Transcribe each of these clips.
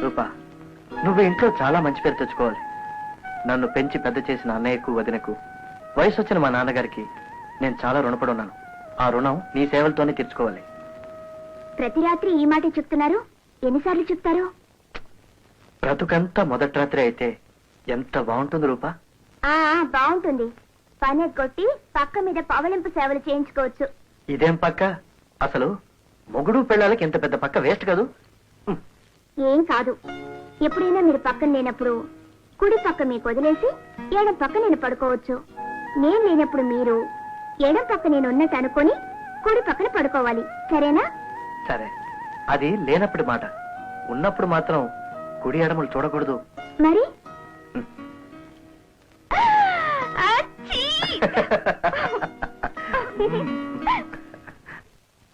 రూపా, నువ్వు ఇంట్లో చాలా మంచి పేరు తెచ్చుకోవాలి. నన్ను పెంచి పెద్ద చేసిన అన్నయ్యకు వదినకు, వయసు వచ్చిన మా నాన్నగారికి నేను చాలా రుణపడి ఉన్నాను. ఆ రుణం నీ సేవలతోనే తీర్చుకోవాలి. ప్రతి రాత్రి ఈ మాట చెప్తున్నారు, ఎన్నిసార్లు చెప్తారు? బ్రతుకంతా మొదటి రాత్రి అయితే ఎంత బాగుంటుంది రూపా. బాగుంటుంది. పని కొట్టి పక్క మీద పవలింపు సేవలు చేయించుకోవచ్చు. ఇదేం పక్క? అసలు మొగుడు పెళ్ళాలకి ఎంత పెద్ద పక్క వేస్ట్ కాదు. ఏం కాదు. ఎప్పుడైనా మీరు పక్కన లేనప్పుడు కుడి పక్క మీకు వదిలేసి ఎడం పక్క నేను పడుకోవచ్చు. నేను లేనప్పుడు మీరు ఎడం పక్క నేను ఉన్నట్టు అనుకొని కుడి పక్కన పడుకోవాలి. సరేనా? సరే, అది లేనప్పుడు మాట. ఉన్నప్పుడు మాత్రం కుడి ఎడమలు చూడకూడదు. మరి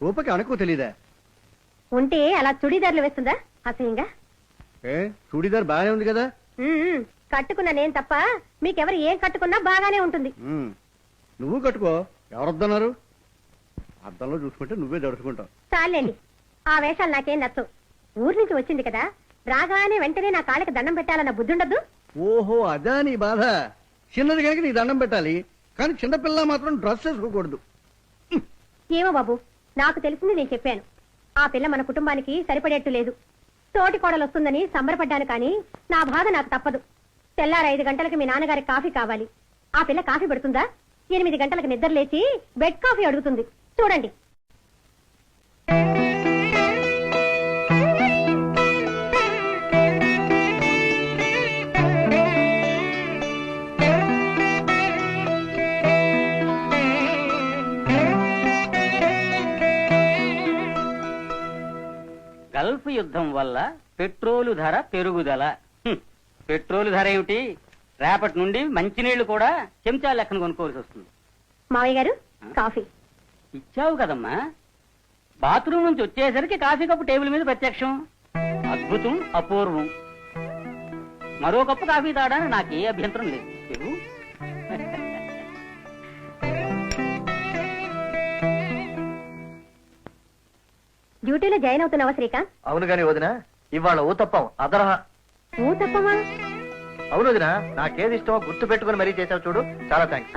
రూపకి అనుకో తెలీదా? ఉంటే అలా చుడీదార్లు వేస్తుందా అసహ్యంగా? చూడీదార్ బాగానే ఉంది కదా. కట్టుకున్నా నేను తప్ప మీకెవరు ఏం కట్టుకున్నా బాగానే ఉంటుంది. నువ్వు కట్టుకో, ఎవరొద్దన్నారు? అద్దంలో చూసుకుంటే నువ్వే దడుచుకుంటావు. చాలండి, ఆ వేషాలు నాకేం నచ్చవు. ఊరి నుంచి వచ్చింది కదా, రాగానే వెంటనే నా కాళ్ళకి దండం పెట్టాలన్న బుద్ధి ఉండద్దు. ఓహో, అదా నీ బాధ. చిన్నది కనుక నీ దండం పెట్టాలి, కానీ చిన్నపిల్ల మాత్రం డ్రెస్ వేసుకోకూడదు. ఏమో బాబు, నాకు తెలిసింది నేను చెప్పాను. ఆ పిల్ల మన కుటుంబానికి సరిపడేట్టు లేదు. తోటి కోడలు వస్తుందని సంబరపడ్డాను, కానీ నా బాధ నాకు తప్పదు. తెల్లారు 5 గంటలకు మీ నాన్నగారికి కాఫీ కావాలి. ఆ పిల్ల కాఫీ పెడుతుందా? 8 గంటలకు నిద్ర లేచి బెడ్ కాఫీ అడుగుతుంది. చూడండి. గల్ఫ్ యుద్ధం వల్ల పెట్రోలు ధర పెరుగుదల. పెట్రోలు ధర ఏమిటి, రేపటి నుండి మంచినీళ్లు కూడా చెంచా లెక్కన కొనుక్కోవాల్సి వస్తుంది. మావయ్య గారు, కాఫీ ఇచ్చావు కదమ్మా. బాత్రూమ్ నుంచి వచ్చేసరికి కాఫీ కప్పు టేబుల్ మీద ప్రత్యక్షం. అద్భుతం, అపూర్వం. మరో కప్పు కాఫీ తాగడానికి నాకే అభ్యంతరం లేదు. డ్యూటీలో జాయిన్ అవుతున్నావా శ్రీకాంత్? అవును గాని వదినా, ఇవాళ ఊతప్పం అదరహ. ఊతప్పమా? అవును వదినా, నాకేది ఇష్టమో గుర్తు పెట్టుకుని మరీ చేసావు చూడు. చాలా థ్యాంక్స్.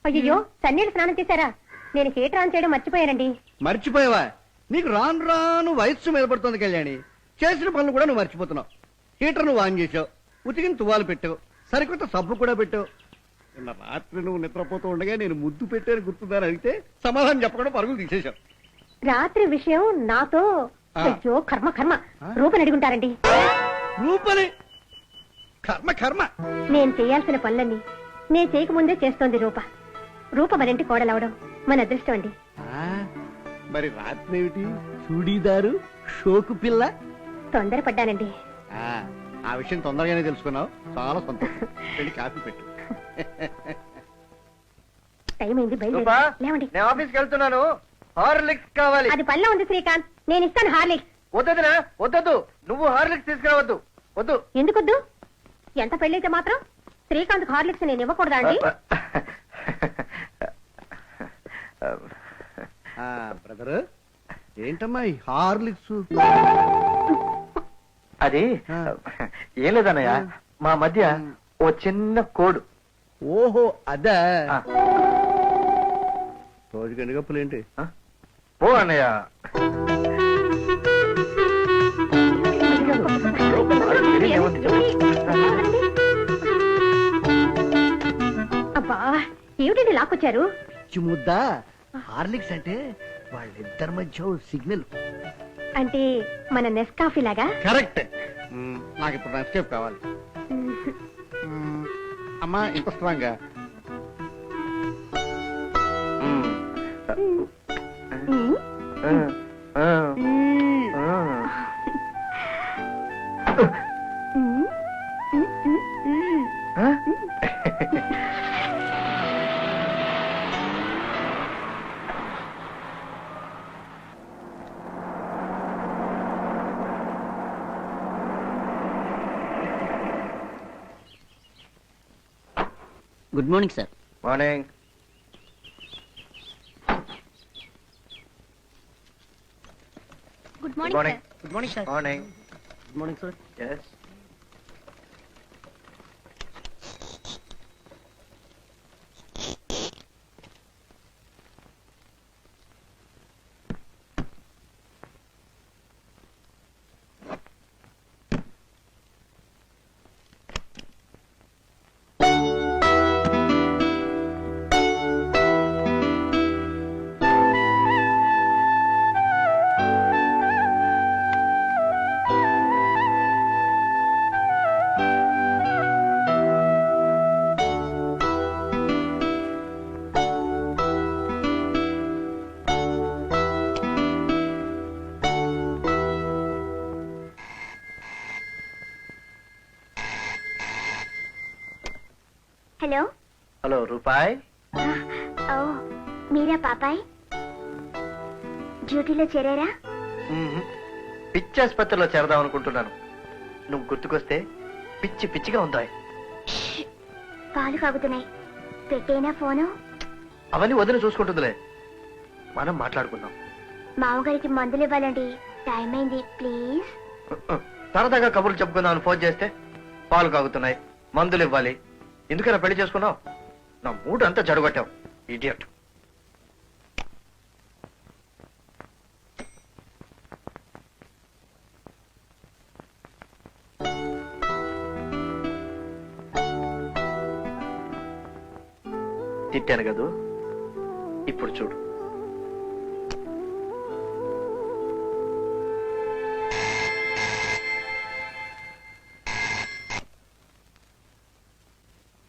అయ్యో, సన్నీళ్ళు స్నానం చేశారా? నేను హీటర్ ఆన్ చేయడం మర్చిపోయానండి. మర్చిపోయావా? నీకు రాను రాను వయస్సు మీద పడుతుంది కళ్యాణి. చేసిన పనులు కూడా నువ్వు మర్చిపోతున్నావు. హీటర్ నువ్వు ఆన్ చేసావు, ఉతికిన తువాలు పెట్టావు, సరికొత్త సబ్బు కూడా పెట్టావు. నిన్న రాత్రి నువ్వు నిద్రపోతూ ఉండగా నేను ముద్దు పెట్టాను గుర్తుందని అడిగితే సమాధానం చెప్పకుండా పరుగులు తీసేశావు. రాత్రి విషయం నాతో అయ్యో కర్మ కర్మ రూపని అడుగుంటారండి. రూపని? కర్మ కర్మ. నేను చేయాల్సిన పనులన్నీ నేను చేయకముందే చేస్తోంది రూప. రూప మరింటి కోడలవడం మన అదృష్టం అండి. మరి రాత్రి ఏమిటి? చూడీదారు షోకు పిల్ల. తొందరపడ్డానండి. ఆ విషయం తొందరగానే తెలుసుకున్నావు, చాలా సంతోషం. వెళ్ళి కాఫీ పెట్టు. టైం అయింది, లేవండి. నేను ఆఫీస్కి వెళ్తున్నాను. హార్లిక్స్ కావాలి. అది పనిలో ఉంది శ్రీకాంత్, నేను ఇస్తాను హార్లిక్స్. వద్దదినా, వద్దొద్దు. నువ్వు హార్లిక్స్ తీసుకురావద్దు. వద్దు. ఎందుకొద్దు? ఎంత పెళ్ళైతే మాత్రం శ్రీకాంత్ హార్లిక్స్ నేను ఇవ్వకూడదా అండి? బ్రదర్, ఏంటమ్మా ఈ హార్లిక్స్? అది ఏం లేదన్నయ్య, మా మధ్య ఓ చిన్న కోడు. ఓహో, అదా. రోజుకి ఎన్ని కప్పులేంటి? ఓ అన్నయ్య, అబ్బా ఏమిటండి లాక్కొచ్చారు? ముద్దా హార్లిక్స్ అంటే వాళ్ళిద్దరి మధ్య సిగ్నల్. అంటే మన నెస్కాఫీ లాగా? కరెక్ట్. నాకు ఇప్పుడు నెస్కేఫ్ కావాలి. అమ్మా, ఇంత స్ట్రాంగ్ గా? Good morning sir. Morning. Good morning, morning sir. Good morning sir morning. Good morning sir yes. Hello hello రూపాయ్. ఓ మీరా పాపాయ్ డ్యూటీలో చేరారా పిచ్చి ఆసుపత్రిలో చేరదాం అనుకుంటున్నాను. నువ్వు గుర్తుకొస్తే పిచ్చి పిచ్చిగా ఉందా? పాలు కాగుతున్నాయి, పెట్టేనా ఫోను? అవన్నీ వదిలి చూసుకుంటుందిలే, మనం మాట్లాడుకుందాం. మామగారికి మందులు ఇవ్వాలండి, టైం అయింది, ప్లీజ్. సరదాగా కబుర్లు చెప్పుకుందామని ఫోన్ చేస్తే పాలు కాగుతున్నాయి, మందులు ఇవ్వాలి, ఎందుకైనా పెళ్లి చేసుకున్నావు? నా మూడు అంతా జడగొట్టావు, ఇడియట్. తిట్టాను కదూ, ఇప్పుడు చూడు.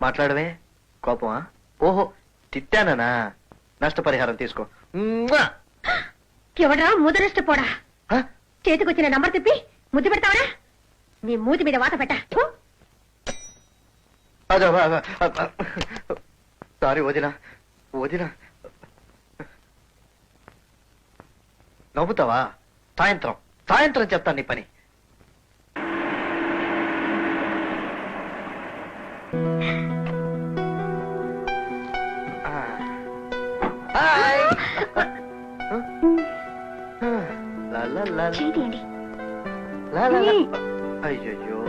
మాట్లాడవే, కోపమా? ఓహో, తిట్టానా? నష్టపరిహారం తీసుకో. మ్వా! ఎవడరా ముదరష్టపోడా? హ? చేతికొచ్చిన నంబర్ తిప్పి ముద్దు పెడతావరా? నీ మూతి మీద వాత పెట్ట. అదో, సారీ వదినా, వదినా. నవ్వుతావా? సాయంత్రం సాయంత్రం చెప్తాను నీ పని. హాయ్. లా లా లా చేయండి. లా లా లా. అయ్యయ్యో.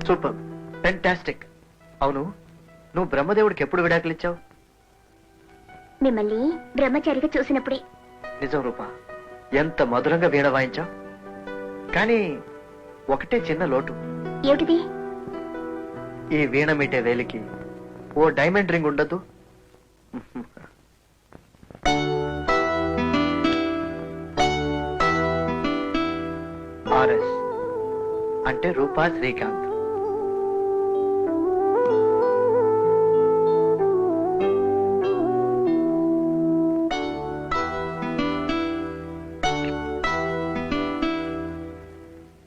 Super, fantastic. అవును, నువ్వు బ్రహ్మదేవుడికి ఎప్పుడు విడాకులు ఇచ్చావు? మిమ్మల్ని బ్రహ్మచారిగా చూసినప్పుడే. నిజం రూపా, ఎంత మధురంగా వీణ వాయించావు. కానీ ఒకటే చిన్న లోటు. ఏమిటిది? ఈ వీణ మీటే వేలికి ఓ డైమండ్ రింగ్ ఉండదు. ఆర్ఎస్ అంటే రూపా శ్రీకాంత్.